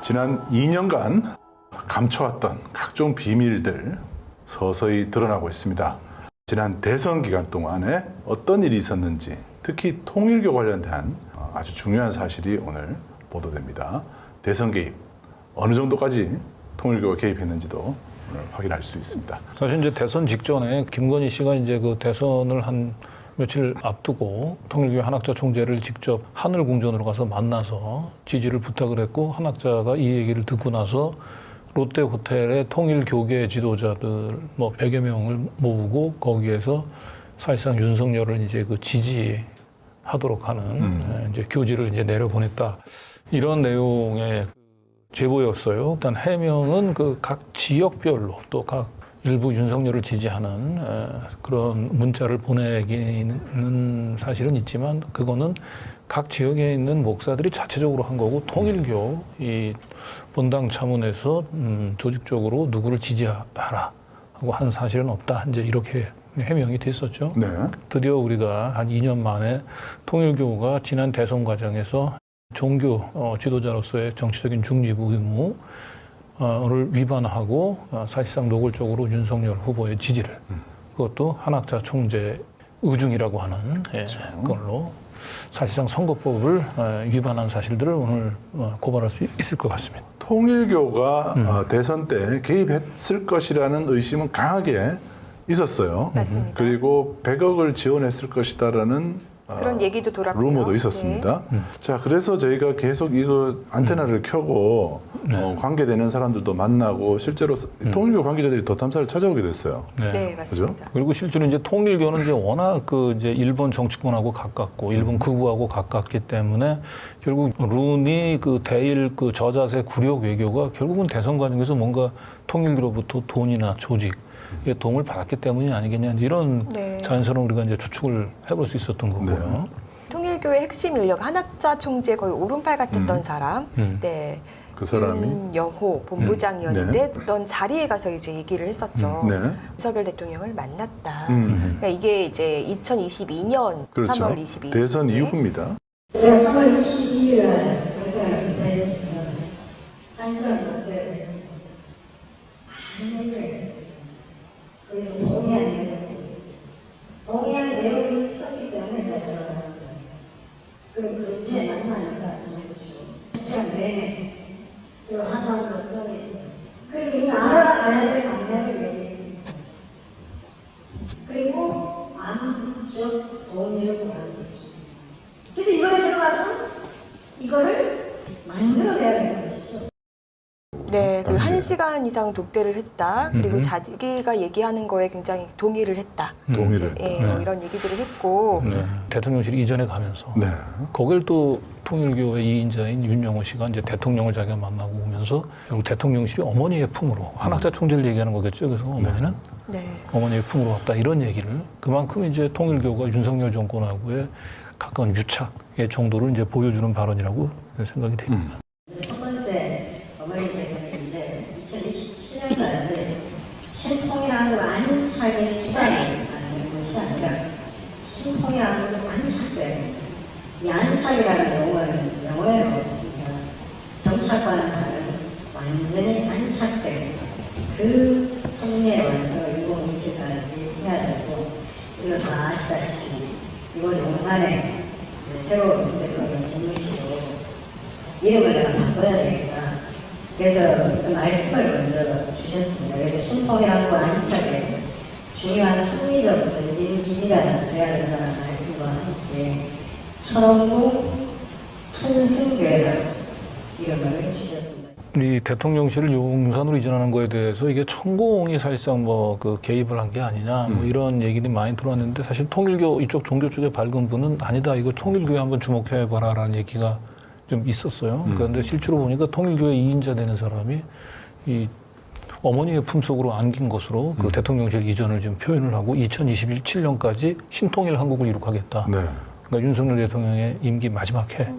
지난 2년간 감춰왔던 각종 비밀들 서서히 드러나고 있습니다. 지난 대선 기간 동안에 어떤 일이 있었는지, 특히 통일교 관련된 아주 중요한 사실이 오늘 보도됩니다. 대선 개입, 어느 정도까지 통일교가 개입했는지도 오늘 확인할 수 있습니다. 사실 이제 대선 직전에 김건희 씨가 이제 그 대선을 한 며칠 앞두고 통일교 한학자 총재를 직접 하늘 궁전으로 가서 만나서 지지를 부탁을 했고, 한학자가 이 얘기를 듣고 나서 롯데 호텔에 통일교계 지도자들 뭐 100여 명을 모으고 거기에서 사실상 윤석열을 이제 그 지지하도록 하는 이제 교지를 이제 내려보냈다. 이런 내용의 제보였어요. 일단 해명은 그 각 지역별로 또 각 일부 윤석열을 지지하는 그런 문자를 보내기는 사실은 있지만, 그거는 각 지역에 있는 목사들이 자체적으로 한 거고, 통일교 이 본당 차원에서 조직적으로 누구를 지지하라 하고 한 사실은 없다. 이제 이렇게 해명이 됐었죠. 네. 드디어 우리가 한 2년 만에 통일교가 지난 대선 과정에서 종교 지도자로서의 정치적인 중립 의무 를 위반하고 사실상 노골적으로 윤석열 후보의 지지를, 그것도 한학자 총재 의중이라고 하는 걸로 사실상 선거법을 위반한 사실들을 오늘 고발할 수 있을 것 같습니다. 통일교가 대선 때 개입했을 것이라는 의심은 강하게 있었어요. 맞습니다. 그리고 100억을 지원했을 것이다라는 그런 얘기도 돌았고요. 루머도 있었습니다. 자, 그래서 저희가 계속 이거 안테나를 켜고 관계되는 사람들도 만나고 실제로 통일교 관계자들이 더 탐사를 찾아오게 됐어요. 네, 맞습니다. 그리고 실제로 이제 통일교는 이제 워낙 그 이제 일본 정치권하고 가깝고 일본 극우하고 가깝기 때문에 결국 룬이 그 대일 그 저자세 굴욕 외교가 결국은 대선 과정에서 뭔가 통일교로부터 돈이나 조직 도움을 받았기 때문이 아니겠냐, 이런 자연스러운 우리가 이제 추측을 해볼 수 있었던 거고요. 통일교의 핵심 인력, 한학자 총재 거의 오른팔 같았던 사람, 네, 그 사람이 윤여호 본부장이었는데 어떤 자리에 가서 이제 얘기를 했었죠. 네. 윤석열 대통령을 만났다. 그러니까 이게 이제 2022년 그렇죠. 3월 22일 대선 이후입니다. 3월 22일 발표를 했습니다. 한 시간 넘게 했습니다. 많은 얘기가 있었어요. 그리고 동의한 내용이 있었기 때문에 제가 들어가는 거예요. 그리고 그 주에 만나니까 저도 시간 내내 그리고 한번더 써있고, 그리고 이 알아가야 될 방향을 얘기했습니다. 그리고 암적 동의를 구하고 있습니다. 그래서 이번에 들어가서 이거를 만들어내야 되는 것이죠. 네, 그리고 1시간 이상 독대를 했다. 그리고 자기가 얘기하는 거에 굉장히 동의를 했다. 동의를 이제, 뭐 이런 얘기들을 했고. 대통령실 이전에 가면서 네. 거길 또 통일교의 2인자인 윤영호 씨가 이제 대통령을 자기가 만나고 오면서 결국 대통령실이 어머니의 품으로, 한학자 총재를 얘기하는 거겠죠. 그래서 어머니는 어머니의 품으로 왔다, 이런 얘기를, 그만큼 이제 통일교가 윤석열 정권하고의 가까운 유착의 정도를 이제 보여주는 발언이라고 생각이 됩니다. 첫 번째, 어머니께서는 이제 2027년까지 신통이라는 안착의 기반을 만드는 것이 아니라 신통이라는 것을 안착된, 이 안착이라는 용어는 영어에는 없습니다. 정착과는 다른 완전히 안착된 그 승리의 완성을 2027까지 해야 되고, 이거 다 아시다시피 이번 용산에 새로운 대통령 집무실로 이름을 내가 바꿔야 되겠다. 그래서 그 말씀을 먼저 주셨습니다. 그래서 신통이라고 안착에 중요한 승리적 전진 기지가 돼야 된다는 말씀과 함께 천원무 천승교회라는 이름을 주셨습니다. 이 대통령실을 용산으로 이전하는 거에 대해서 이게 천공이 사실상 뭐 그 개입을 한 게 아니냐, 뭐 이런 얘기들이 많이 들어왔는데, 사실 통일교 이쪽 종교 쪽의 밝은 분은 아니다, 이거 통일교에 한번 주목해봐라라는 얘기가 좀 있었어요. 그런데 실제로 보니까 통일교의 2인자 되는 사람이 이 어머니의 품속으로 안긴 것으로 그 대통령실 이전을 지금 표현을 하고 2027년까지 신통일 한국을 이룩하겠다. 네. 그러니까 윤석열 대통령의 임기 마지막 해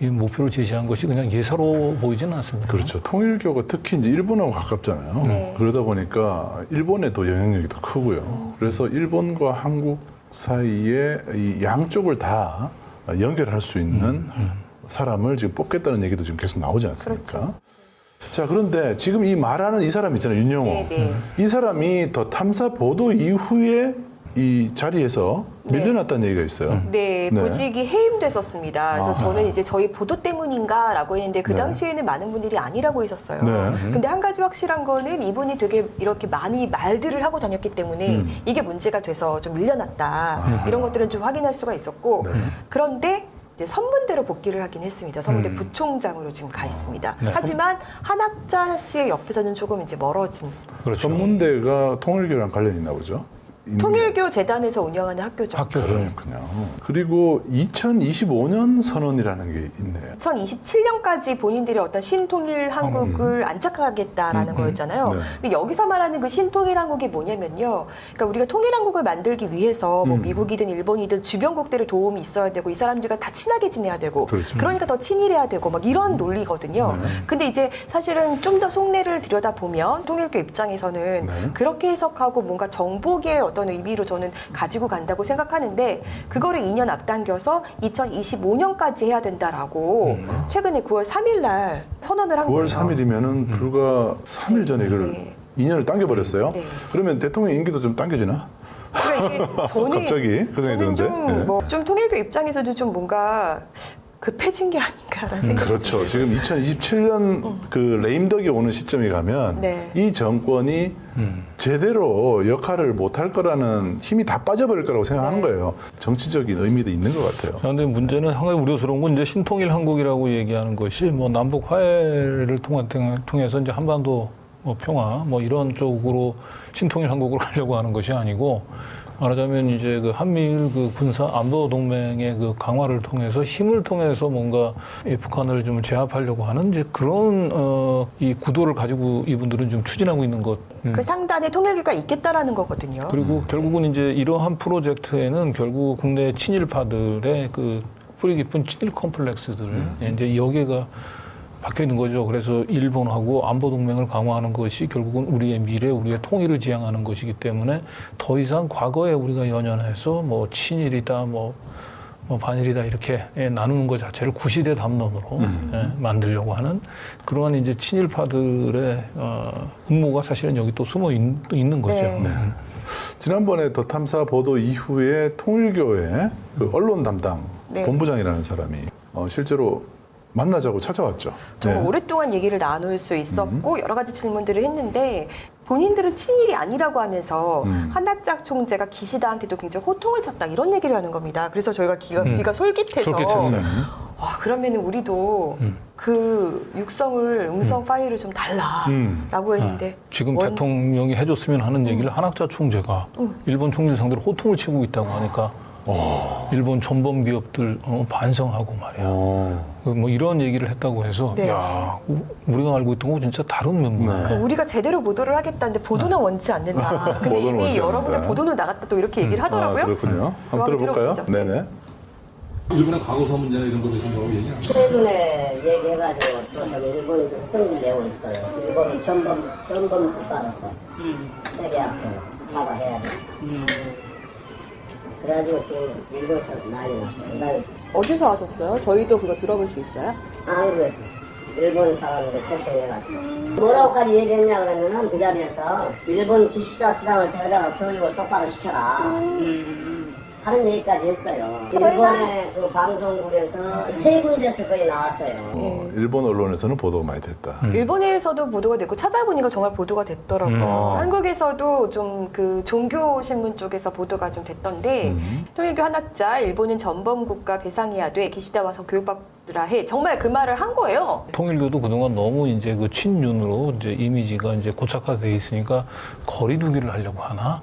이 목표를 제시한 것이 그냥 예사로 보이지는 않습니다. 그렇죠. 통일교가 특히 이제 일본하고 가깝잖아요. 그러다 보니까 일본에 더 영향력이 더 크고요. 그래서 일본과 한국 사이에 이 양쪽을 다 연결할 수 있는 사람을 지금 뽑겠다는 얘기도 지금 계속 나오지 않습니까? 그렇죠. 자, 그런데 지금 이 말하는 이 사람 있잖아요, 윤영호. 네. 이 사람이 더 탐사 보도 이후에 이 자리에서 네. 밀려났다는 얘기가 있어요. 네, 네. 보직이 해임됐었습니다. 그래서 아. 저는 이제 저희 보도 때문인가라고 했는데 그 네. 당시에는 많은 분들이 아니라고 했었어요. 네. 근데 한 가지 확실한 거는 이분이 되게 이렇게 많이 말들을 하고 다녔기 때문에 이게 문제가 돼서 좀 밀려났다. 이런 것들은 좀 확인할 수가 있었고 네. 그런데 이제 선문대로 복귀를 하긴 했습니다. 선문대 부총장으로 지금 가 있습니다. 네. 하지만 한학자 씨의 옆에서는 조금 이제 멀어진 그렇죠. 전문대가 통일교랑 관련이 있나 보죠? 통일교 재단에서 운영하는 학교죠. 학교. 그렇군요. 그리고 2025년 선언이라는 게 있네요. 2027년까지 본인들이 어떤 신통일 한국을 안착하겠다라는 거였잖아요. 네. 근데 여기서 말하는 그 신통일 한국이 뭐냐면요. 그러니까 우리가 통일 한국을 만들기 위해서 뭐 미국이든 일본이든 주변국들의 도움이 있어야 되고 이 사람들과 다 친하게 지내야 되고 그렇죠. 그러니까 더 친일해야 되고 막 이런 논리거든요. 네. 근데 이제 사실은 좀 더 속내를 들여다보면 통일교 입장에서는 네. 그렇게 해석하고 뭔가 정복의 어떤 의미로 저는 가지고 간다고 생각하는데 그거를 2년 앞당겨서 2025년까지 해야 된다라고 최근에 9월 3일 날 선언을 한 9월 거예요. 3일이면은 불과 3일 전에 이걸 네. 2년을 당겨버렸어요. 네. 그러면 대통령 임기도 좀 당겨지나? 그러니까 이게 저는 갑자기 그 생각이 드는데. 네. 좀좀 통일교 입장에서도 좀 뭔가 급해진 게 아닌가라는 생각이 그렇죠. 지금 2027년 그 레임덕이 오는 시점에 가면 네. 이 정권이 제대로 역할을 못할 거라는 힘이 다 빠져버릴 거라고 생각하는 네. 거예요. 정치적인 의미도 있는 것 같아요. 그런데 문제는 한 가지 우려스러운 건 이제 신통일 한국이라고 얘기하는 것이 뭐 남북 화해를 통해서 이제 한반도 뭐 평화 뭐 이런 쪽으로 신통일 한국으로 가려고 하는 것이 아니고 말하자면 이제 그 한미일 그 군사 안보 동맹의 그 강화를 통해서 힘을 통해서 뭔가 이 북한을 좀 제압하려고 하는 이제 그런 이 구도를 가지고 이분들은 좀 추진하고 있는 것. 그 상단에 통일교가 있겠다라는 거거든요. 그리고 결국은 이제 이러한 프로젝트에는 결국 국내 친일파들의 그 뿌리 깊은 친일 컴플렉스들 이제 여기가 박혀 있는 거죠. 그래서 일본하고 안보 동맹을 강화하는 것이 결국은 우리의 미래, 우리의 통일을 지향하는 것이기 때문에 더 이상 과거에 우리가 연연해서 뭐 친일이다, 뭐 반일이다 이렇게 나누는 것 자체를 구시대 담론으로 만들려고 하는 그러한 이제 친일파들의 음모가 사실은 여기 또 숨어 있는 거죠. 네. 지난번에 더 탐사 보도 이후에 통일교의 그 언론 담당 네. 본부장이라는 사람이 실제로 만나자고 찾아왔죠. 좀 네. 오랫동안 얘기를 나눌 수 있었고 여러 가지 질문들을 했는데 본인들은 친일이 아니라고 하면서 한학자 총재가 기시다한테도 굉장히 호통을 쳤다 이런 얘기를 하는 겁니다. 그래서 저희가 귀가 솔깃해서 솔깃했어요. 그러면 우리도 그 육성을 음성 파일을 좀 달라라고 했는데 지금 대통령이 해줬으면 하는 얘기를 한학자 총재가 일본 총리 상대로 호통을 치고 있다고 하니까 일본 전범 기업들 반성하고 말이야. 뭐 이런 얘기를 했다고 해서 네. 야 우리가 알고 있던 거 진짜 다른 면모네. 우리가 제대로 보도를 하겠다는데 보도는 원치 않는다. 근데 보도는 이미 원치 여러분들 않는다. 보도는 나갔다 또 이렇게 얘기를 하더라고요. 그렇군요. 그거 한번 들어볼까요? 들어보시죠. 네네. 일본의 과거사 문제나 이런 것도 좀 뭐라고 얘기하나요? 최근에 얘기해가지고 또 저기 일본이 좀 승리 내고 있어요. 일본은 전범 국가로서 세계 앞에 사과해야 돼. 그래가지고 지금 일본에서 난리 났어요. 난 어디서 하셨어요? 저희도 그거 들어볼 수 있어요? 한국에서 일본 사람으로 초청해가지고 뭐라고까지 얘기했냐 그러면은 그 자리에서 일본 기시다 수장을 데려다가 교육을 똑바로 시켜라. 하는 얘기까지 했어요. 일본의 그 방송국에서 세 군데에서 거의 나왔어요. 일본 언론에서는 보도가 많이 됐다. 일본에서도 보도가 됐고 찾아보니까 정말 보도가 됐더라고요. 한국에서도 좀 그 종교 신문 쪽에서 보도가 좀 됐던데 통일교 한학자 일본은 전범 국가 배상해야 돼 기시다 와서 교육받으라 해 정말 그 말을 한 거예요. 통일교도 그동안 너무 이제 그 친윤으로 이제 이미지가 이제 고착화돼 있으니까 거리두기를 하려고 하나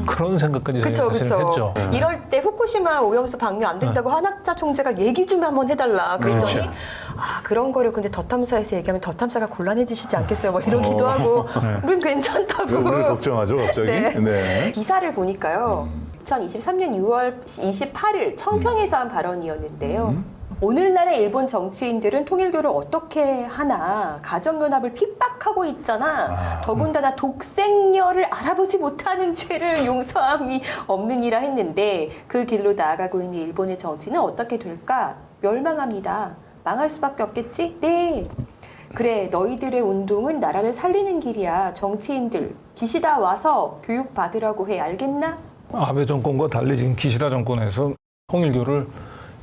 그런 생각까지 그렇죠, 사실은 그렇죠. 했죠. 이럴 때 후쿠시마 오염수 방류 안 된다고 한학자 총재가 얘기 좀 한번 해달라 그랬더니 그렇죠. 그런 거를 근데 더 탐사에서 얘기하면 더 탐사가 곤란해지시지 않겠어요? 막 이러기도 하고 우린 괜찮다고. 우리를 걱정하죠, 갑자기. 네. 기사를 보니까요. 2023년 6월 28일 청평에서 한 발언이었는데요. 오늘날의 일본 정치인들은 통일교를 어떻게 하나 가정연합을 핍박하고 있잖아. 더군다나 독생녀를 알아보지 못하는 죄를 용서함이 없느니라 했는데 그 길로 나아가고 있는 일본의 정치는 어떻게 될까? 멸망합니다. 망할 수밖에 없겠지? 네. 그래, 너희들의 운동은 나라를 살리는 길이야. 정치인들, 기시다 와서 교육 받으라고 해. 알겠나? 아베 정권과 달리 지금 기시다 정권에서 통일교를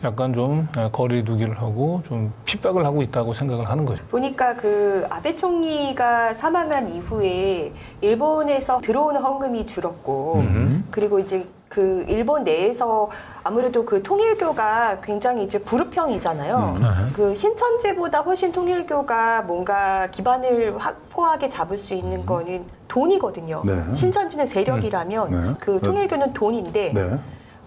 약간 좀 거리두기를 하고 좀 핍박을 하고 있다고 생각을 하는 거죠. 보니까 그 아베 총리가 사망한 이후에 일본에서 들어오는 헌금이 줄었고, 그리고 이제 그 일본 내에서 아무래도 그 통일교가 굉장히 이제 그룹형이잖아요. 그 신천지보다 훨씬 통일교가 뭔가 기반을 확고하게 잡을 수 있는 거는 돈이거든요. 네. 신천지는 세력이라면 네. 그 통일교는 돈인데 네.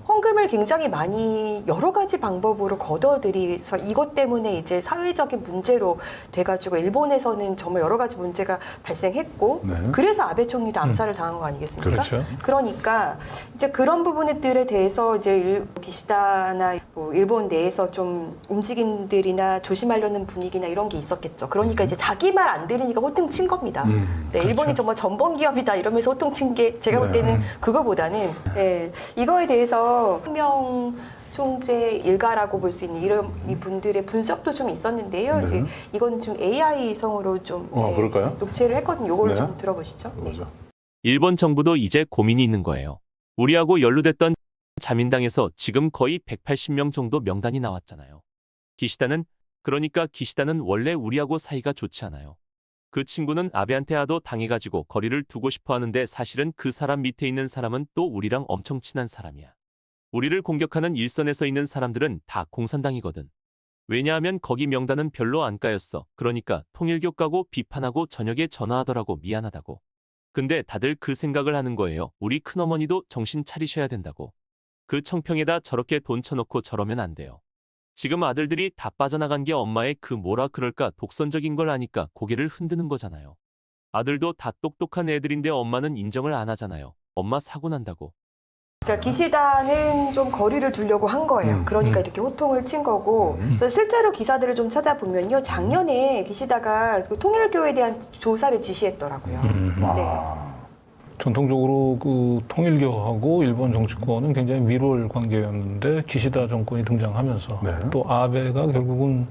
헌금을 굉장히 많이 여러 가지 방법으로 걷어들이서 이것 때문에 이제 사회적인 문제로 돼가지고 일본에서는 정말 여러 가지 문제가 발생했고 네. 그래서 아베 총리도 암살을 당한 거 아니겠습니까? 그렇죠. 그러니까 이제 그런 부분들에 대해서 이제 기시다나 뭐 일본 내에서 좀 움직임들이나 조심하려는 분위기나 이런 게 있었겠죠. 그러니까 이제 자기 말 안 들으니까 호통 친 겁니다. 네, 일본이 정말 전범 기업이다 이러면서 호통 친 게 제가 볼 때는 그거보다는 네, 이거에 대해서 혁명 총재 일가라고 볼 수 있는 이런 이 분들의 분석도 좀 있었는데요. 네. 이제 이건 좀 AI성으로 좀 그럴까요? 녹취를 했거든요. 이걸 네. 좀 들어보시죠. 네. 뭐죠? 일본 정부도 이제 고민이 있는 거예요. 우리하고 연루됐던 자민당에서 지금 거의 180명 정도 명단이 나왔잖아요. 그러니까 기시다는 원래 우리하고 사이가 좋지 않아요. 그 친구는 아베한테 하도 당해가지고 거리를 두고 싶어 하는데 사실은 그 사람 밑에 있는 사람은 또 우리랑 엄청 친한 사람이야. 우리를 공격하는 일선에 서 있는 사람들은 다 공산당이거든. 왜냐하면 거기 명단은 별로 안 까였어. 그러니까 통일교 까고 비판하고 저녁에 전화하더라고 미안하다고. 근데 다들 그 생각을 하는 거예요. 우리 큰어머니도 정신 차리셔야 된다고. 그 청평에다 저렇게 돈 쳐놓고 저러면 안 돼요. 지금 아들들이 다 빠져나간 게 엄마의 그 뭐라 그럴까 독선적인 걸 아니까 고개를 흔드는 거잖아요. 아들도 다 똑똑한 애들인데 엄마는 인정을 안 하잖아요. 엄마 사고 난다고. 그러니까 기시다는 좀 거리를 두려고 한 거예요. 그러니까 이렇게 호통을 친 거고. 그래서 실제로 기사들을 좀 찾아보면요. 작년에 기시다가 그 통일교에 대한 조사를 지시했더라고요. 네. 전통적으로 그 통일교하고 일본 정치권은 굉장히 밀월 관계였는데 기시다 정권이 등장하면서 네. 또 아베가 결국은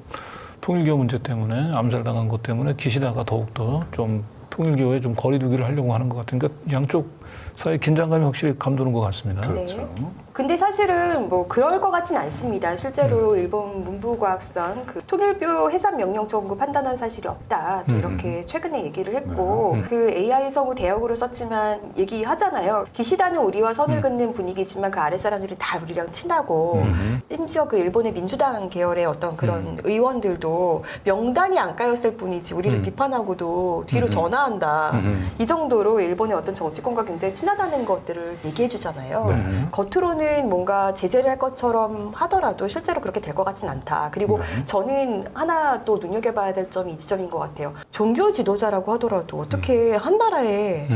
통일교 문제 때문에 암살당한 것 때문에 기시다가 더욱더 좀 통일교에 좀 거리두기를 하려고 하는 것 같으니까 양쪽 사이 긴장감이 확실히 감도는 것 같습니다. 그렇죠. 근데 사실은 뭐 그럴 것 같진 않습니다. 실제로 일본 문부과학상 그 통일교 해산 명령 정부 판단한 사실이 없다. 또 이렇게 최근에 얘기를 했고 그 AI성우 대역으로 썼지만 얘기하잖아요. 기시다는 우리와 선을 긋는 분위기지만 그 아래 사람들이 다 우리랑 친하고 심지어 그 일본의 민주당 계열의 어떤 그런 의원들도 명단이 안 까였을 뿐이지 우리를 비판하고도 뒤로 전화한다. 이 정도로 일본의 어떤 정치권과 굉장히 친하다는 것들을 얘기해 주잖아요. 겉으로는 뭔가 제재를 할 것처럼 하더라도 실제로 그렇게 될 것 같진 않다. 그리고 저는 하나 또 눈여겨봐야 될 점이 이 지점인 것 같아요. 종교 지도자라고 하더라도 어떻게 한 나라의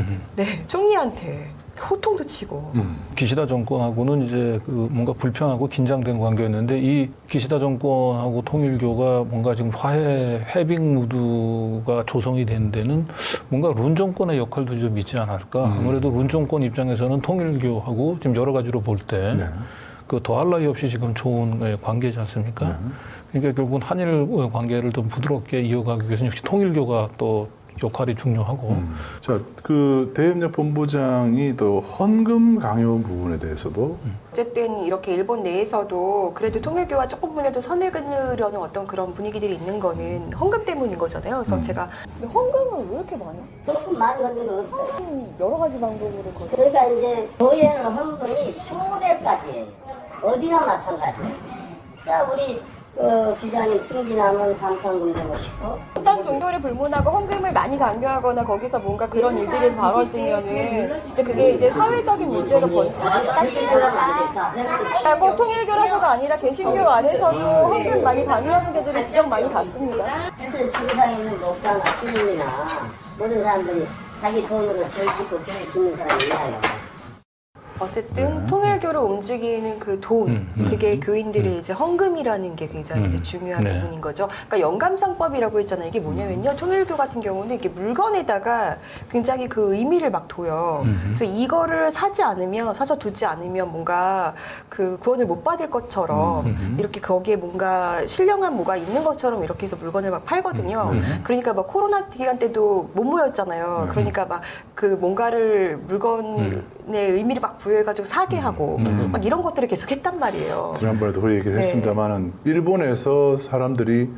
총리한테 호통도 치고 기시다 정권하고는 이제 그 뭔가 불편하고 긴장된 관계였는데 이 기시다 정권하고 통일교가 뭔가 지금 화해 해빙 무드가 조성이 된 데는 뭔가 룬 정권의 역할도 좀 있지 않을까. 아무래도 룬 정권 입장에서는 통일교하고 지금 여러 가지로 볼 때 그 더할 나위 없이 지금 좋은 관계지 않습니까? 그러니까 결국은 한일 관계를 좀 부드럽게 이어가기 위해서는 역시 통일교가 또 역할이 중요하고. 자, 그 대협력 본부장이 또 헌금 강요 부분에 대해서도 어쨌든 이렇게 일본 내에서도 그래도 통일교와 조금이라도 선을 그으려는 어떤 그런 분위기들이 있는 거는 헌금 때문인 거잖아요. 그래서 제가 헌금은 왜 이렇게 많아? 조금 많이 건든 거 없어요. 여러 가지 방법으로 그러니까 이제 교회는 헌금이 수백가지예요. 어디나 마찬가지예요. 자, 우리 기자님 승진하면 감상금 되고 싶고 어떤 종교를 불문하고 헌금을 많이 강요하거나 거기서 뭔가 그런 일들이 벌어지면은 이제 그게 이제 사회적인 문제로 번지겠다 싶어요. 꼭 통일교라서가 아니라 개신교 안에서도 헌금 많이 강요하는 데들은 지적 많이 받습니다. 하여튼 지구상에 있는 목사나 스님이나 모든 사람들이 자기 돈으로 절 짓고 교회 짓는 사람이 있나요? 어쨌든 네. 통일교를 움직이는 그 돈, 그게 교인들의 이제 헌금이라는 게 굉장히 이제 중요한 네. 부분인 거죠. 그러니까 영감상법이라고 했잖아요. 이게 뭐냐면요. 통일교 같은 경우는 이게 물건에다가 굉장히 그 의미를 막 둬요. 그래서 이거를 사서 두지 않으면 뭔가 그 구원을 못 받을 것처럼 이렇게 거기에 뭔가 신령한 뭐가 있는 것처럼 이렇게 해서 물건을 막 팔거든요. 그러니까 막 코로나 기간 때도 못 모였잖아요. 그러니까 막 그 뭔가를 물건의 의미를 막 부여해가지고 사게 하고 막 이런 것들을 계속 했단 말이에요. 지난번에도 그 얘기를 네. 했습니다만은 일본에서 사람들이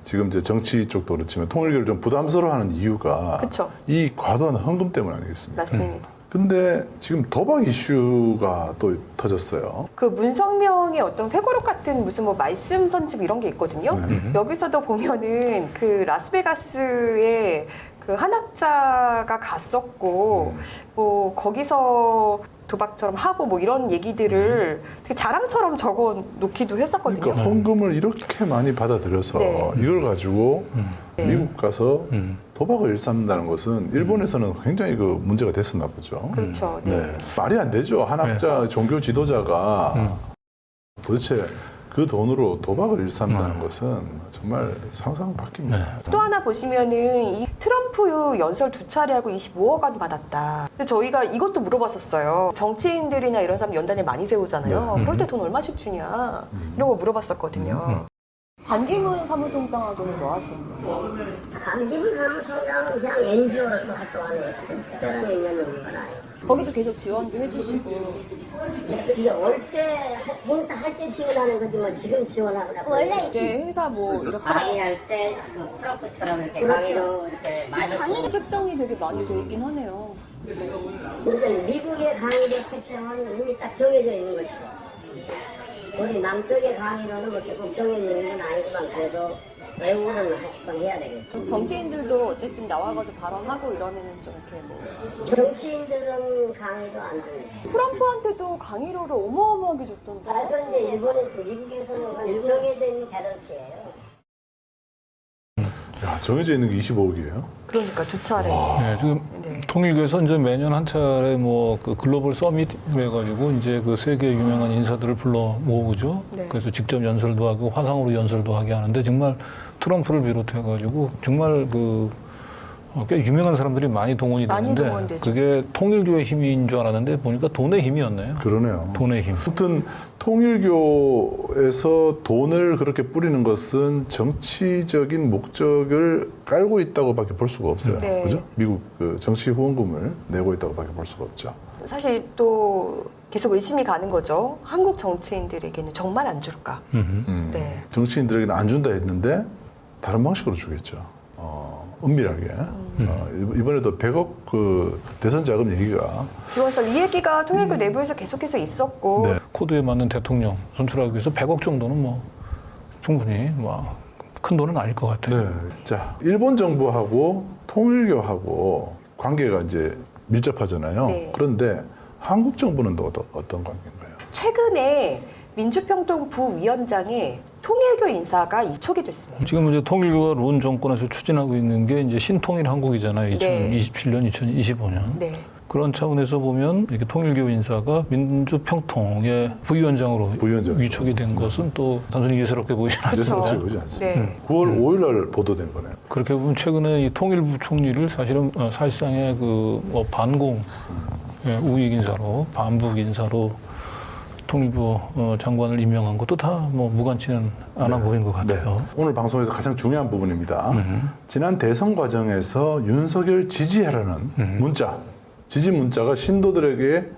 지금 이제 정치 쪽도 그렇지만 통일교를 좀 부담스러워하는 이유가 그쵸. 이 과도한 헌금 때문 아니겠습니까? 맞습니다. 근데 지금 도박 이슈가 또 터졌어요. 그 문성명의 어떤 회고록 같은 무슨 뭐 말씀 선집 이런 게 있거든요. 여기서도 보면은 그 라스베가스에 그 한학자가 갔었고 뭐 거기서 도박처럼 하고 뭐 이런 얘기들을 되게 자랑처럼 적어 놓기도 했었거든요. 그러니까 헌금을 이렇게 많이 받아들여서 네. 이걸 가지고 네. 미국 가서 도박을 일삼는다는 것은 일본에서는 굉장히 그 문제가 됐었나 보죠. 그렇죠. 네. 네. 말이 안 되죠. 한학자 종교 지도자가 도대체 그 돈으로 도박을 일삼는다는 것은 정말 상상 밖입니다. 또 하나 보시면은 이 트럼프 연설 2차례 하고 25억 원 받았다. 근데 저희가 이것도 물어봤었어요. 정치인들이나 이런 사람 연단에 많이 세우잖아요. 그럴 때 돈 얼마씩 주냐 이런 거 물어봤었거든요. 반기문 사무총장하고는 뭐 하시는 거예요? 강기문 사무총장은 그냥 NGO로서 활동하는 것이고 특별한 인연은 없는 건 아니에요. 거기도 계속 지원도 해주시고. 이게 올 때 행사할 때 지원하는 거지 뭐 지금 지원하거나 원래 이제 행사 뭐 이렇게 강의할 때 지금 프로프처럼 이렇게 그렇죠. 강의로 이렇게 많이 강의 책정이 되게 많이 돼 있긴 하네요. 근데 미국의 강의도 책정은 이미 딱 정해져 있는 것이고 우리 남쪽의 강의로는 뭐 조금 정해져 있는 건 아니지만 그래도 외국어는 한번 해야 되겠죠. 정치인들도 어쨌든 나와가지고 발언하고 이러면은 좀 이렇게 뭐 정치인들은 강의도 안 줍니다. 트럼프한테도 강의료를 어마어마하게 줬던데. 아, 그런데 일본에서 미국에서는 그건 정해진 개런티예요. 야, 정해져 있는 게 25억이에요. 그러니까 2차례. 네, 지금 네. 통일교에서 이제 매년 한 차례 뭐 그 글로벌 서밋을 해가지고 이제 그 세계 유명한 인사들을 불러 모으죠. 네. 그래서 직접 연설도 하고 화상으로 연설도 하게 하는데 정말 트럼프를 비롯해가지고 정말 꽤 유명한 사람들이 많이 동원이 많이 되는데 동원되죠. 그게 통일교의 힘인 줄 알았는데 보니까 돈의 힘이었네요. 그러네요. 돈의 힘. 아무튼 통일교에서 돈을 그렇게 뿌리는 것은 정치적인 목적을 깔고 있다고밖에 볼 수가 없어요. 네. 그죠? 미국 그 정치 후원금을 내고 있다고밖에 볼 수가 없죠. 사실 또 계속 의심이 가는 거죠. 한국 정치인들에게는 정말 안 줄까? 네. 정치인들에게는 안 준다 했는데 다른 방식으로 주겠죠. 은밀하게. 이번에도 100억 그 대선 자금 얘기가 지원서 이 얘기가 통일교 내부에서 계속해서 있었고 네. 코드에 맞는 대통령 선출하기 위해서 100억 정도는 뭐 충분히 뭐 큰 돈은 아닐 것 같아요. 네. 자, 일본 정부하고 통일교하고 관계가 이제 밀접하잖아요. 네. 그런데 한국 정부는 또 어떤 관계인가요? 최근에 민주평통 부위원장에 통일교 인사가 이촉이 됐습니다. 지금 이제 통일교가 룬 정권에서 추진하고 있는 게 이제 신통일 한국이잖아요. 네. 2027년, 2025년. 네. 그런 차원에서 보면 이렇게 통일교 인사가 민주평통의 부위원장으로 부위원장. 위촉이 된 것은 또 단순히 예사롭게 보이지 그렇죠. 않습니다. 예사롭지 보지 않습니다. 네. 9월 5일 날 보도된 거네요. 그렇게 보면 최근에 이 통일부 총리를 사실은 사실상의 뭐 반공 우익 인사로 반북 인사로 통일부 장관을 임명한 것도 다 뭐 무관치는 않아 보이는 것 같아요. 오늘 방송에서 가장 중요한 부분입니다. 지난 대선 과정에서 윤석열 지지하라는 문자, 지지 문자가 신도들에게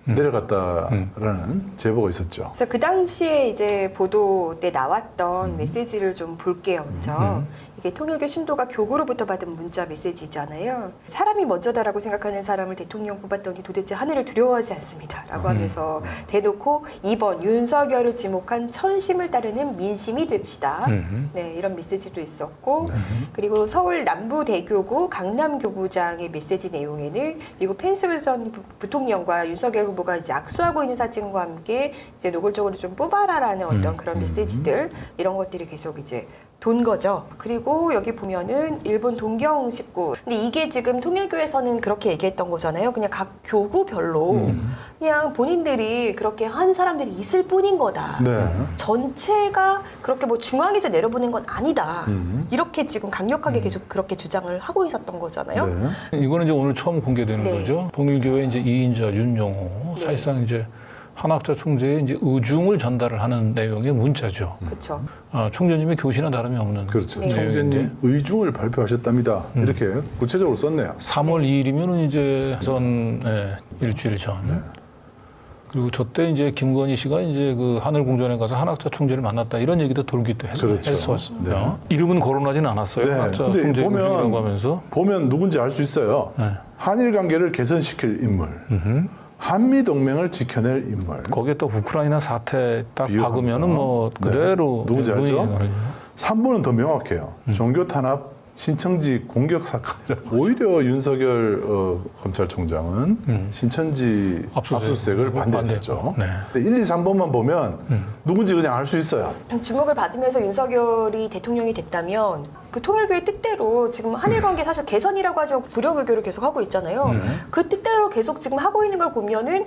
내려갔다라는 제보가 있었죠. 그래서 그 당시에 이제 보도 때 나왔던 메시지를 좀 볼게요, 먼저. 이게 통일교 신도가 교구로부터 받은 문자 메시지잖아요. 사람이 먼저다라고 생각하는 사람을 대통령 뽑았더니 도대체 하늘을 두려워하지 않습니다. 라고 하면서 대놓고 2번 윤석열을 지목한 천심을 따르는 민심이 됩시다. 네, 이런 메시지도 있었고 그리고 서울 남부대교구 강남교구장의 메시지 내용에는 미국 펜스 전 부통령과 윤석열 후보가 이제 악수하고 있는 사진과 함께 이제 노골적으로 좀 뽑아라라는 어떤 그런 메시지들 이런 것들이 계속 이제 돈 거죠. 그리고 여기 보면은 일본 동경 식구. 근데 이게 지금 통일교에서는 그렇게 얘기했던 거잖아요. 그냥 각 교구별로 그냥 본인들이 그렇게 한 사람들이 있을 뿐인 거다. 네. 전체가 그렇게 뭐 중앙에서 내려보낸 건 아니다. 이렇게 지금 강력하게 계속 그렇게 주장을 하고 있었던 거잖아요. 네. 이거는 이제 오늘 처음 공개되는 네. 거죠. 통일교의 이제 이인자 윤용호 네. 사실상 이제 한학자 총재의 이제 의중을 전달을 하는 내용의 문자죠. 그렇죠. 총재님의 교시나 다름이 없는 그렇죠. 네. 총재님 의중을 발표하셨답니다. 이렇게 구체적으로 썼네요. 3월 2일이면 이제 선 일주일 전. 그리고 저때 이제 김건희 씨가 이제 그 하늘궁전에 가서 한학자 총재를 만났다 이런 얘기도 돌기도 그렇죠. 했었어요. 네. 이름은 거론하진 않았어요. 네. 한학자 근데 총재 보면- 의중이라고 하면서. 보면 누군지 알 수 있어요. 네. 한일 관계를 개선시킬 인물, 한미 동맹을 지켜낼 인물. 거기에 또 우크라이나 사태 딱 비유하면서. 박으면은 뭐 네. 그대로 누군지 알죠? 문의가 말이죠. 3번은 더 명확해요. 종교 탄압 신천지 공격 사건이라고. 오히려 윤석열 검찰총장은 신천지 압수수색을 반대했죠. 네. 근데 1, 2, 3번만 보면 누군지 그냥 알 수 있어요. 주목을 받으면서 윤석열이 대통령이 됐다면 그 통일교의 뜻대로 지금 한일 관계 사실 개선이라고 하지만武력 외교를 계속 하고 있잖아요. 그 뜻대로 계속 지금 하고 있는 걸 보면은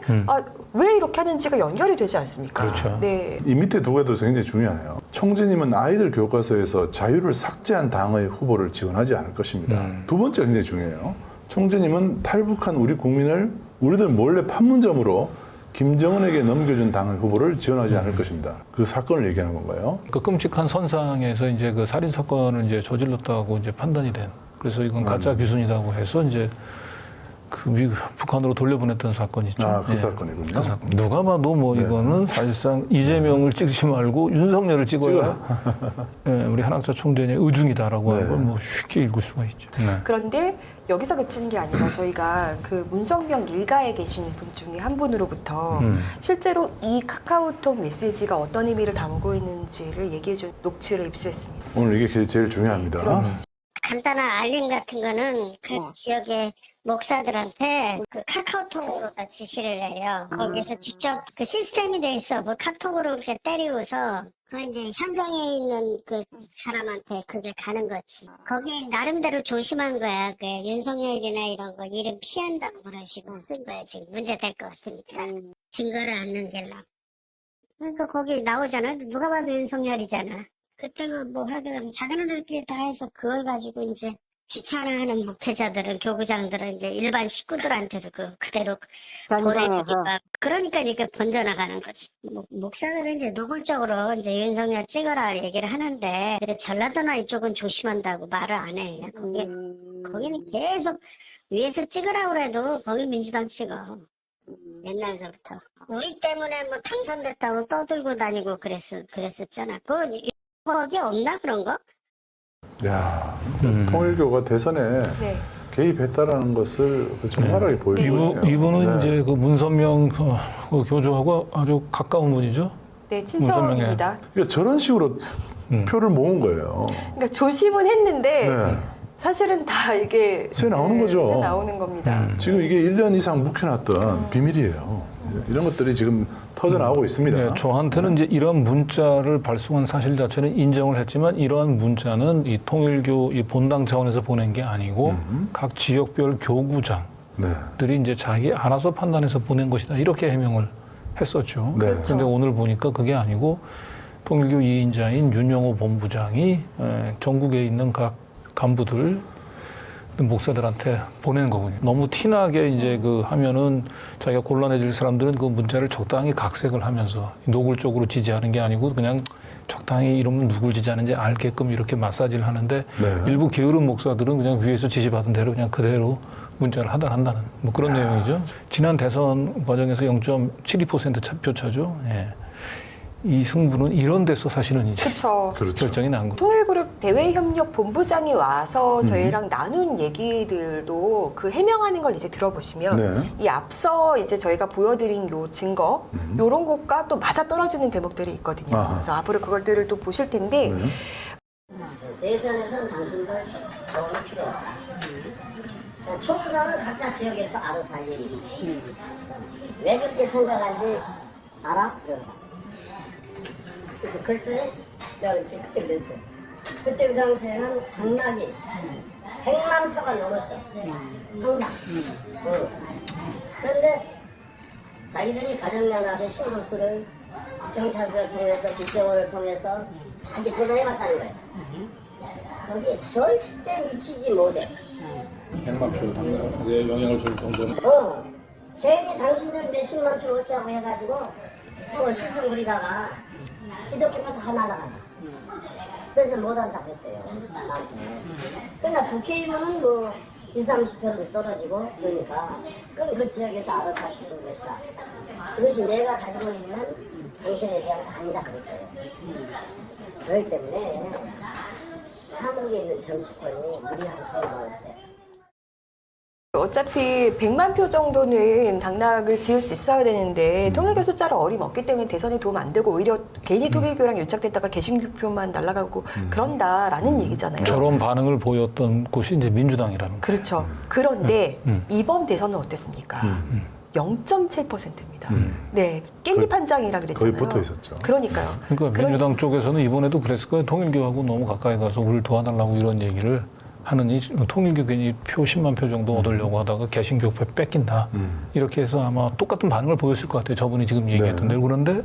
왜 이렇게 하는지가 연결이 되지 않습니까? 그렇죠. 네. 이 밑에 두 개도 굉장히 중요하네요. 총재님은 아이들 교과서에서 자유를 삭제한 당의 후보를 지원하지 않을 것입니다. 두 번째가 굉장히 중요해요. 총재님은 탈북한 우리 국민을 우리들 몰래 판문점으로 김정은에게 넘겨준 당의 후보를 지원하지 않을 것입니다. 그 사건을 얘기하는 건가요? 그 끔찍한 선상에서 이제 그 살인 사건을 이제 저질렀다고 이제 판단이 된. 그래서 이건 가짜 귀순이라고 해서 이제 그 북한으로 돌려보냈던 사건이 있죠. 그 사건이군요. 그 사건. 누가 봐도 뭐 이거는 사실상 이재명을 찍지 말고 윤석열을 찍어야 우리 한학자 총재의 의중이다라고 하는 걸 뭐 쉽게 읽을 수가 있죠. 네. 그런데 여기서 그치는 게 아니라 저희가 그 문성명 일가에 계신 분 중에 한 분으로부터 실제로 이 카카오톡 메시지가 어떤 의미를 담고 있는지를 얘기해준 녹취를 입수했습니다. 오늘 이게 제일 중요합니다. 간단한 알림 같은 거는 그 지역의 목사들한테 그 카카오톡으로 다 지시를 해요. 거기에서 직접 그 시스템이 돼 있어. 뭐 카톡으로 이렇게 때리고서 그 이제 현장에 있는 그 사람한테 그게 가는 거지. 거기 나름대로 조심한 거야. 그 윤석열이나 이런 거 이름 피한다고 그런 식으로 쓴 거야. 지금 문제될 것 같으니까. 증거를 안 남기려고. 그러니까 거기 나오잖아. 누가 봐도 윤석열이잖아. 그때는 뭐 하면 자기네들끼리 다 해서 그걸 가지고 이제 귀찮아하는 목회자들은 교구장들은 이제 일반 식구들한테도 그대로 보내주니까 그러니까 이렇게 번져나가는 거지. 목사들은 이제 노골적으로 이제 윤석열 찍어라 얘기를 하는데 전라도나 이쪽은 조심한다고 말을 안 해. 거기는 계속 위에서 찍으라고 그래도 거기 민주당 찍어. 옛날서부터 우리 때문에 뭐 당선됐다고 떠들고 다니고 그랬었잖아. 거기 없나 그런 거? 야, 통일교가 대선에 개입했다라는 것을 정확하게 보여주네요. 이분은 이제 그 문선명 그 교주하고 아주 가까운 분이죠. 네, 친척입니다. 그러니까 저런 식으로 표를 모은 거예요. 그러니까 조심은 했는데 네. 사실은 다 이게 새 나오는 거죠. 새 나오는 겁니다. 지금 이게 1년 이상 묵혀놨던 비밀이에요. 이런 것들이 지금 터져나오고 있습니다. 네, 저한테는 이제 이런 문자를 발송한 사실 자체는 인정을 했지만 이러한 문자는 이 통일교 이 본당 차원에서 보낸 게 아니고 각 지역별 교구장들이 이제 자기 알아서 판단해서 보낸 것이다 이렇게 해명을 했었죠. 네. 그런데 오늘 보니까 그게 아니고 통일교 2인자인 윤영호 본부장이 전국에 있는 각 간부들 목사들한테 보내는 거군요. 너무 티나게 이제 그 하면은 자기가 곤란해질 사람들은 그 문자를 적당히 각색을 하면서 노골적으로 지지하는 게 아니고 그냥 적당히 이러면 누굴 지지하는지 알게끔 이렇게 마사지를 하는데 일부 게으른 목사들은 그냥 위에서 지시받은 대로 그냥 그대로 문자를 하단한다는 뭐 그런 내용이죠. 지난 대선 과정에서 0.72% 표차죠. 예. 이 승부는 이런 데서 사실은 이제 그렇죠. 결정이 난 거. 통일그룹 대외협력 본부장이 와서 저희랑 나눈 얘기들도 그 해명하는 걸 이제 들어보시면 이 앞서 이제 저희가 보여드린 요 증거 요런 것과 또 맞아 떨어지는 대목들이 있거든요. 그래서 앞으로 그것들을 또 보실 텐데 대선에서는 당신들 자원이 필요하다. 초부상은 각자 지역에서 알아서 할 일이니 왜 그렇게 생각하는지 알아? 그래서 글쎄 내가 그때 그랬어요. 그때 그 당시에는 당락이 100만 표가 넘었어. 항상. 그런데 자기들이 가정연합의 신고수를 경찰서를 통해서 국정원을 통해서 이렇게 조사해봤다는 거예요. 거기에 절대 미치지 못해. 100만 표 당락에 영향을 줄 정도는. 괜히 당신들 몇십만 표 얻자고 해가지고 실패 부리다가 기독교가 다 날아가다. 그래서 못한다고 했어요. 그러나 국회의원은 뭐 20, 30표로 떨어지고 그러니까 그건 그 지역에서 알아서 하시는 것이다. 그것이 내가 가지고 있는 당신에 대한 관이다 그랬어요. 그렇기 때문에 한국에 있는 정치권이 무리한 거예요. 어차피 100만 표 정도는 당락을 지을 수 있어야 되는데 통일교 숫자를 어림없기 때문에 대선에 도움 안 되고 오히려 괜히 통일교랑 유착됐다가 개신교표만 날아가고 그런다라는 얘기잖아요. 저런 반응을 보였던 곳이 이제 민주당이라는 거예요. 그렇죠. 그런데 이번 대선은 어땠습니까? 0.7%입니다. 네, 깻잎 한 장이라 그랬잖아요. 거의 붙어 있었죠. 그러니까요. 그러니까 민주당 쪽에서는 이번에도 그랬을 거예요. 통일교하고 너무 가까이 가서 우리를 도와달라고 이런 얘기를 하느니 통일교 괜히 표 10만 표 정도 얻으려고 하다가 개신교표 뺏긴다. 이렇게 해서 아마 똑같은 반응을 보였을 것 같아요. 저분이 지금 얘기했던 대로. 그런데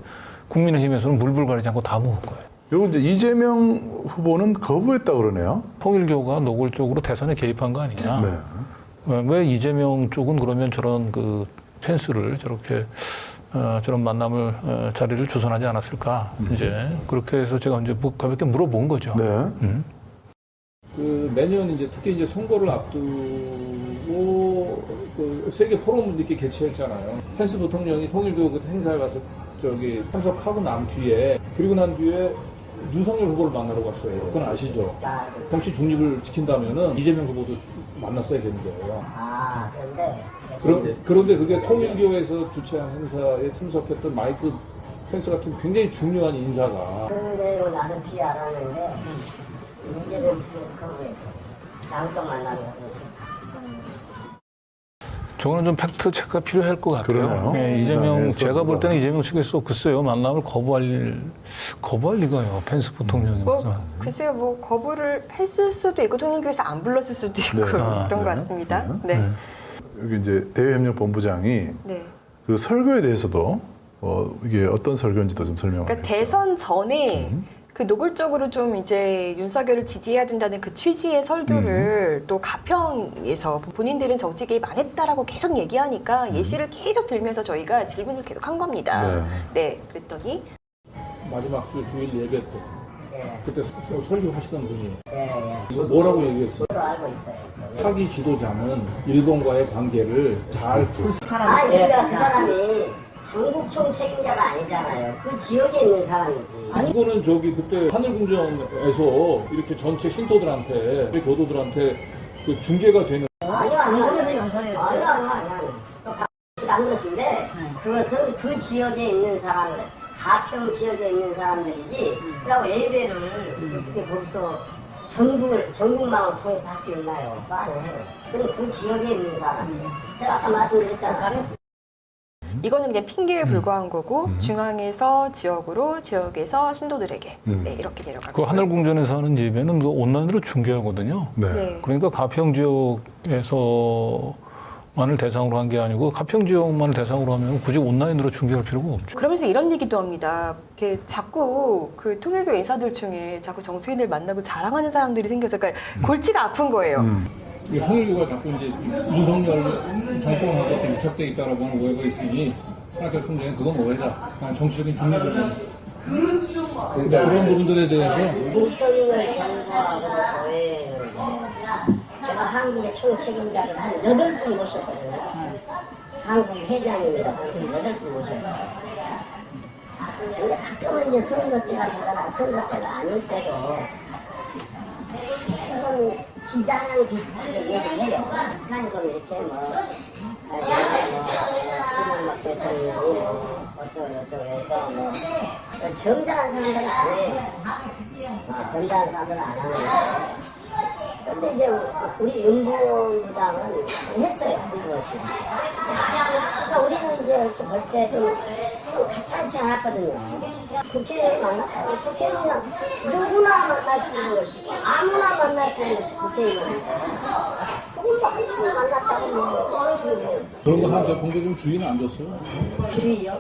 국민의힘에서는 물불 가리지 않고 다 모은 거예요. 요거 이제 이재명 후보는 거부했다 그러네요. 통일교가 노골적으로 대선에 개입한 거 아니냐. 네. 왜 이재명 쪽은 그러면 저런 그 펜스를 저렇게 저런 만남을 자리를 주선하지 않았을까. 이제 그렇게 해서 제가 이제 가볍게 물어본 거죠. 네. 그 매년 이제 특히 이제 선거를 앞두고 그 세계 포럼 이렇게 개최했잖아요. 펜스 부통령이 통일교 그 행사에 가서 저기 참석하고 난 뒤에 그리고 난 뒤에 윤석열 후보를 만나러 갔어요. 그건 아시죠? 정치 중립을 지킨다면은 이재명 후보도 만났어야 되는 거예요. 그런데 그게 통일교에서 주최한 행사에 참석했던 마이크 펜스 같은 굉장히 중요한 인사가 그대로 나는 뒤에 알았는데 이재명 측에서 거부했어. 다음 번 만나는 것은 저거는 좀 팩트 체크가 필요할 것 같아요. 그러네요. 예, 이재명, 네, 제가 볼 때는 이재명 측에서 글쎄요, 만남을 거부할 리가요. 펜스 부통령이. 글쎄요, 뭐 거부를 했을 수도 있고 통일교에서 안 불렀을 수도 있고 네. 그런 것 같습니다. 네. 여기 이제 대외협력본부장이 네. 그 설교에 대해서도 이게 어떤 설교인지도 좀 설명을 그러니까 해주세요. 대선 전에 그 노골적으로 좀 이제 윤석열을 지지해야 된다는 그 취지의 설교를 또 가평에서 본인들은 정치 개입 안 했다라고 계속 얘기하니까 예시를 계속 들면서 저희가 질문을 계속 한 겁니다. 네, 그랬더니 마지막 주 주일 예배 때 그때 설교하시던 분이 뭐라고 얘기했어요? 알고 있어요. 차기 지도자는 일본과의 관계를 잘 풀 그러니까 그 사람이 전국총 책임자가 아니잖아요. 그 지역에 있는 사람이지. 이거는 저기 그때 하늘궁전에서 이렇게 전체 신도들한테 교도들한테 그 중계가 되는 아니요. 또 한 것인데 그것은 그 지역에 있는 사람들, 가평 지역에 있는 사람들이지. 그리고 예배를 어떻게 벌써 전국망을 통해서 할 수 있나요? 그럼 그 지역에 있는 사람. 제가 아까 말씀드렸잖아요. 이거는 그냥 핑계에 불과한 거고 중앙에서 지역으로, 지역에서 신도들에게 네, 이렇게 내려가고. 그 하늘궁전에서 하는 예배는 그 온라인으로 중계하거든요. 네. 그러니까 가평 지역에서만을 대상으로 한 게 아니고 가평 지역만을 대상으로 하면 굳이 온라인으로 중계할 필요가 없죠. 그러면서 이런 얘기도 합니다. 이렇게 자꾸 그 통일교 인사들 중에 자꾸 정치인들 만나고 자랑하는 사람들이 생겨서 그러니까 골치가 아픈 거예요. 이 통일교가 자꾸 이제 윤석열 정권하고 유착돼 있다라고 하는 오해가 있으니 하나님 총장은 그건 오해다. 그냥 정치적인 중립을 그런 부분들에 대해서 윤석열 정부하고 저의 제가 한국의 총책임자를 한 8분 모셨거든요. 한국 회장입니다. 한 8분 모셨어요. 근데 가끔은 이제 선거 때가 되거나 선거 때가 아닐 때도 좀 지자랑 비슷하게 얘기를 해요. 한국 이렇게 이명박 대통령이 어쩌고 해서 점잖은 사람들은 안 해요. 점잖은 사람들은 안 하는데 근데 근데 이제 우리 윤부당은 했어요, 그것이. 그러니까 우리는 이제 이렇게 볼 때 좀 가차치 않았거든요. 국회에 만났다고 국회의원 누구나 만날 수 있는 것이고 아무나 만날 수 있는 것이 국회의원입니다. 그걸로 한번 만났다고 뭐 그런 거 하나 공개좀 주의는 안 줬어요? 주의요?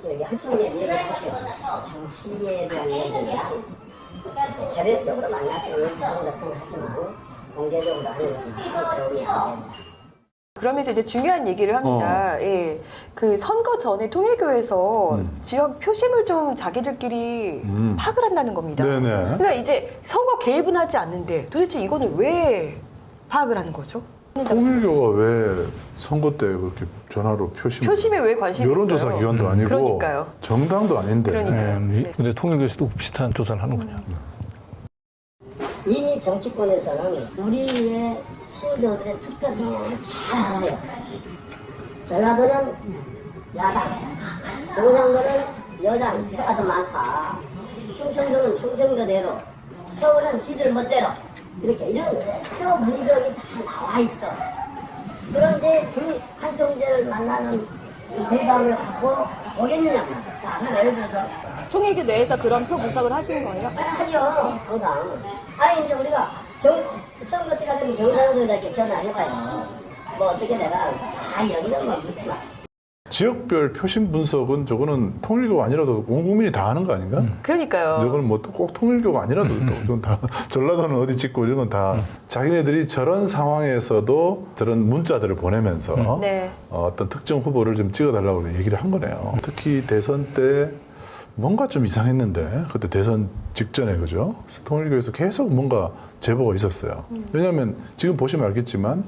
저기 한쪽 얘기를 할게요. 정치에 대한 얘기가 개별적으로 만나서 얘기하는 것은 하지만 공개적으로 하는 것은 배우면 안 된다. 그러면서 이제 중요한 얘기를 합니다. 예. 그 선거 전에 통일교에서 지역 표심을 좀 자기들끼리 파악을 한다는 겁니다. 네네. 그러니까 이제 선거 개입은 하지 않는데 도대체 이거는 왜 파악을 하는 거죠? 통일교가 왜 선거 때 그렇게 전화로 표심에 왜 관심이 여론조사 있어요? 기관도 아니고 그러니까요. 정당도 아닌데 그러니까요. 네. 근데 통일교에서도 비슷한 조사를 하는군요. 이미 정치권에서는 우리의 신도들의 투표 상황을 잘 알아요. 전라도는 야당, 경상도는 여당 표가 더 많다. 충청도는 충청도대로, 서울은 지들 멋대로 이렇게 이런 표 분석이 다 나와 있어. 그런데 그 한총재를 만나는 대감을 갖고 오겠느냐? 자, 예를 들어서 통일교 내에서 그런 표 분석을 하신 거예요? 하죠, 항상. 아니, 이제 우리가 선거 때가 되면 경상도에다 이렇게 전화해봐요. 뭐 어떻게 내가, 여기는 뭐 묻지 마. 지역별 표심 분석은 저거는 통일교가 아니라도 온 국민이 다 하는 거 아닌가? 그러니까요. 저거는 뭐 꼭 통일교가 아니라도 또 다 전라도는 어디 찍고 이런 건 다 자기네들이 저런 상황에서도 저런 문자들을 보내면서 네. 어떤 특정 후보를 좀 찍어달라고 얘기를 한 거네요. 특히 대선 때 뭔가 좀 이상했는데 그때 대선 직전에 그죠? 통일교에서 계속 뭔가 제보가 있었어요. 왜냐하면 지금 보시면 알겠지만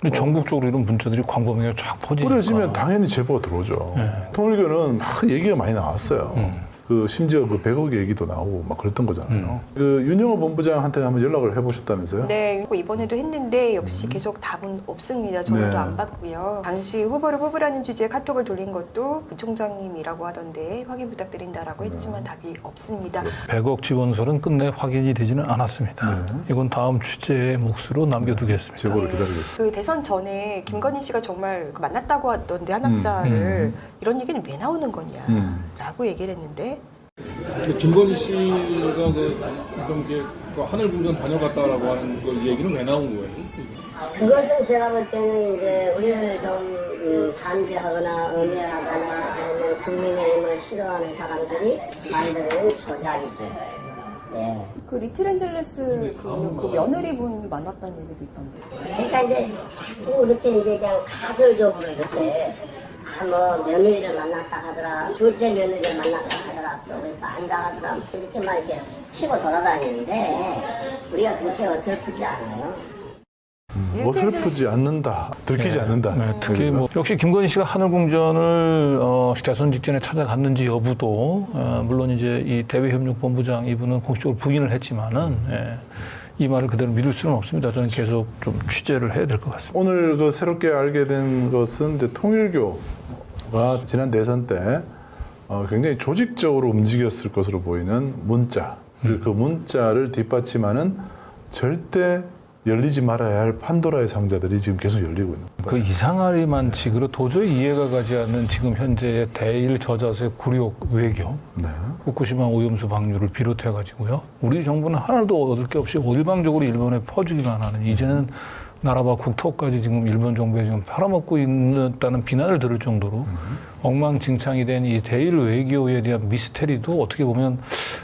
근데 전국적으로 이런 문자들이 광범위하게 쫙 퍼지니까. 뿌려지면 당연히 제보가 들어오죠. 통일교는 막 얘기가 많이 나왔어요. 그 심지어 그 100억 얘기도 나오고 막 그랬던 거잖아요. 그 윤영호 본부장한테 한번 연락을 해보셨다면서요? 네, 이번에도 했는데 역시 계속 답은 없습니다. 전화도 네. 안 받고요. 당시 후보를 뽑으라는 주제의 카톡을 돌린 것도 부총장님이라고 하던데 확인 부탁드린다라고 했지만 답이 없습니다. 100억 지원설은 끝내 확인이 되지는 않았습니다. 이건 다음 취재의 몫으로 남겨두겠습니다. 제보를 기다리겠습니다. 그 대선 전에 김건희 씨가 정말 만났다고 하던데 한학자를 이런 얘기는 왜 나오는 거냐라고 얘기를 했는데 김건희 씨가 좀 이제 하늘궁전 다녀갔다라고 하는 그 얘기는 왜 나온 거예요? 그것은 제가 볼 때는 이제 우리를 좀 반대하거나 음해하거나 아니면 국민의힘을 싫어하는 사람들이 만드는 조작이죠. 예. 그 리틀앤젤레스 그 며느리분 만났다는 얘기도 있던데. 그러니까 이제 자꾸 이렇게 이제 그냥 가설적으로 이렇게 뭐 며느리를 만났다 하더라, 둘째 며느리를 만났다 하더라, 또 안다 하더라, 이렇게만 이렇게 치고 돌아다니는데 우리가 그렇게 어설프지 않아요. 어설프지 않는다, 들키지 않는다. 네, 특히 뭐 역시 김건희 씨가 하늘궁전을 대선 직전에 찾아갔는지 여부도 물론 이제 이 대외협력본부장 이분은 공식적으로 부인을 했지만은 이 말을 그대로 믿을 수는 없습니다. 저는 계속 좀 취재를 해야 될 것 같습니다. 오늘 그 새롭게 알게 된 것은 이제 통일교가 지난 대선 때 굉장히 조직적으로 움직였을 것으로 보이는 문자, 그리고 그 문자를 뒷받침하는 절대 열리지 말아야 할 판도라의 상자들이 지금 계속 열리고 있는 거예요. 그 이상하리만치그로 도저히 이해가 가지 않는 지금 현재의 대일 저자세 굴욕 외교, 네. 후쿠시마 오염수 방류를 비롯해가지고요. 우리 정부는 하나도 얻을 게 없이 일방적으로 일본에 퍼주기만 하는, 이제는 나라와 국토까지 지금 일본 정부에 지금 팔아먹고 있다는 비난을 들을 정도로 엉망진창이 된 이 대일 외교에 대한 미스테리도 어떻게 보면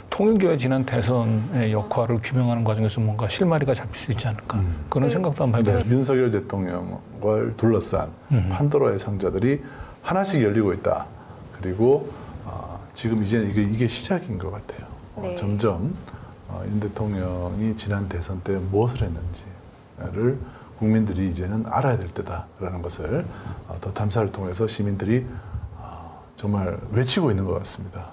통일교의 지난 대선의 역할을 규명하는 과정에서 뭔가 실마리가 잡힐 수 있지 않을까, 그런 생각도 한번 해봐요. 네, 윤석열 대통령을 둘러싼 판도라의 상자들이 하나씩 열리고 있다. 그리고 지금 이제 이게 시작인 것 같아요. 네. 점점 윤 대통령이 지난 대선 때 무엇을 했는지를 국민들이 이제는 알아야 될 때다라는 것을 더 탐사를 통해서 시민들이 정말 외치고 있는 것 같습니다.